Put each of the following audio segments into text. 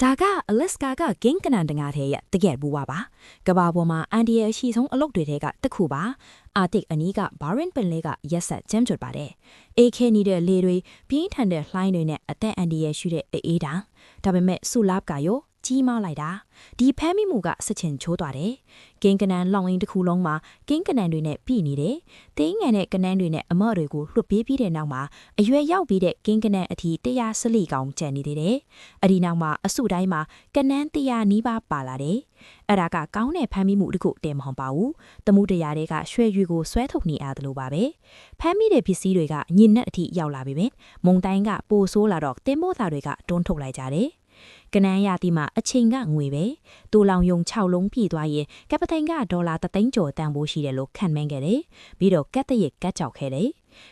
ဒါကအလက်စကာကဂင်းကနန်တငါတဲ့ရတကယ်ဘူးပါကဘာပေါ်မှာအန်ဒီရဲ့အရှိဆုံးအလုပ်တွေတဲ့ကတခုပါအာတစ်အနီးကဘာရင်ပင်လေးကရက်ဆက်ကျမ်းကျွတ်ပါတယ်အေခဲနေတဲ့လေတွေပြင်းထန်တဲ့လှိုင်းတွေနဲ့အသက်အန်ဒီရဲ့ရှိတဲ့အေးတာဒါပေမဲ့ဆူလပ်ကရောကြီးမားလိုက်တာဒီဖမ်းမိမှုကစချင်ချိုးသွားတယ်ကင်းကနန်လောင်ရင်းတစ်ခုလုံးမှာကင်းကနန်တွေနဲ့ပြည်နေတယ်တင်းငန်တဲ့ကနန်းတွေနဲ့အမော့တွေကိုလွှတ်ပေးပြီးတဲ့နောက်မှာအရွယ်ရောက်ပြီးတဲ့ကင်းကနန်အထီ114ကောင်ကျန်နေသေးတယ်အဒီနောက်မှာအစုတိုင်းမှာကနန်း100နီးပါးပါလာတယ်အဲ့ဒါကကောင်းတဲ့ဖမ်းမိမှုတစ်ခုတည်းမဟုတ်ပါဘူးတမှုတရားတွေကရွှဲရွေကိုဆွဲထုတ်နေရတယ်လို့ပါပဲဖမ်းမိတဲ့ပစ္စည်းတွေကညင်နဲ့အထီရောက်လာပြီပဲမုံတိုင်းကပိုဆိုးလာတော့တင်းမိုးသားတွေကတွန်းထုတ်လိုက်ကြတယ်ကနန်းရသည်မှာအချိန်ကငွေပဲတူလောင်ယုံ6လုံးပြည့်သွားရင်ကပတိန်ကဒေါ်လာ3သိန်းကျော်တန်ဖိုးရှိတယ်လို့ခံမှန်းခဲ့တယ်ပြီးတော့ကတ်တရက်ကတ်ကြောက်ခဲ့တယ်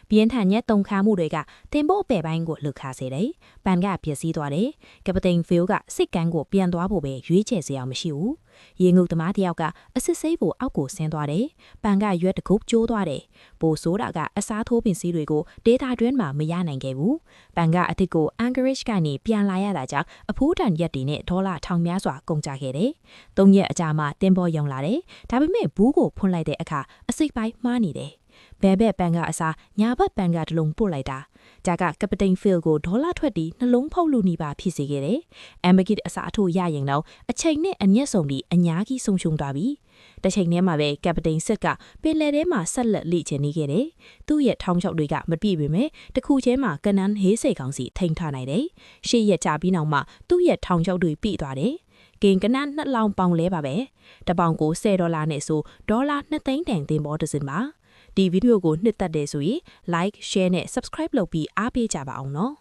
ပြင်းထန်ရက်တုံခါမှုတွေကတင်ဖို့ပဲ့ပိုင်းကိုလှုပ်ခါစေတယ်ပန်ကပျက်စီးသွားတယ်ကပတိန်ဖီလ်ကစစ်ကန်းကိုပြန်သွားဖို့ပဲရွေးချယ်စရာမရှိဘူးရေငုပ်သမားတယောက်ကအစစ်ဆေးဖို့အောက်ကိုဆင်းသွားတယ်ပန်ကရွက်တကုတ်ကျိုးသွားတယ်ပိုဆိုးတာကအစားထိုးပစ္စည်းတွေကိုဒေတာတွင်းမှာမရနိုင်ခဲ့ဘူးပန်ကအစ်စ်ကို Anchorage ကနေပြန်လာရတာကြောင့်အဖိုးတန်ရက်တွေနဲ့ဒေါ်လာထောင်များစွာကုန်ကျခဲ့တယ်၃ရက်အကြာမှတင်ပေါ်ရုံလာတယ်ဒါပေမဲ့ဘူးကိုဖွင့်လိုက်တဲ့အခါအစိပ်ပိုင်းမှားနေတယ်ဘဲဘက်ပန်ကအစားညာဘက်ပန်ကတလုံးပို့လိုက်တာဒါကကပတိန်ဖီလ်ကိုဒေါ်လာထွက်ပြီးနှလုံးဖောက်လူနေပါဖြစ်စေခဲ့တယ်အမ်ဘဂစ်အစားအထိုးရရင်တော့အချိန်နဲ့အမျက်ဆုံးပြီးအညာကြီးဆုံရှုံသွားပြီတစ်ချိန်တည်းမှာပဲကပတိန်စစ်ကပင်လယ်ထဲမှာဆက်လက်လိချင်နေခဲ့တယ်သူ့ရဲ့ထောင်ချောက်တွေကမပြည့်ပေမဲ့တခုချင်းမှာကနန်းဟေးစိတ်ကောင်းစီထိန်ထားနိုင်တယ်ရှေ့ရက်ချပြီးနောက်မှသူ့ရဲ့ထောင်ချောက်တွေပြည့်သွားတယ်ကင်ကနန်း2လောင်ပေါင်လဲပါပဲတပေါင်ကို$10နဲ့ဆိုဒေါ်လာ2သိန်းတန်တင်ပေါ်တစ်စင်ပါဒီဗီဒီယိုကိုနှစ်သက်တယ်ဆိုရင် like share နဲ့ subscribe လုပ်ပြီးအားပေးကြပါအောင်နော်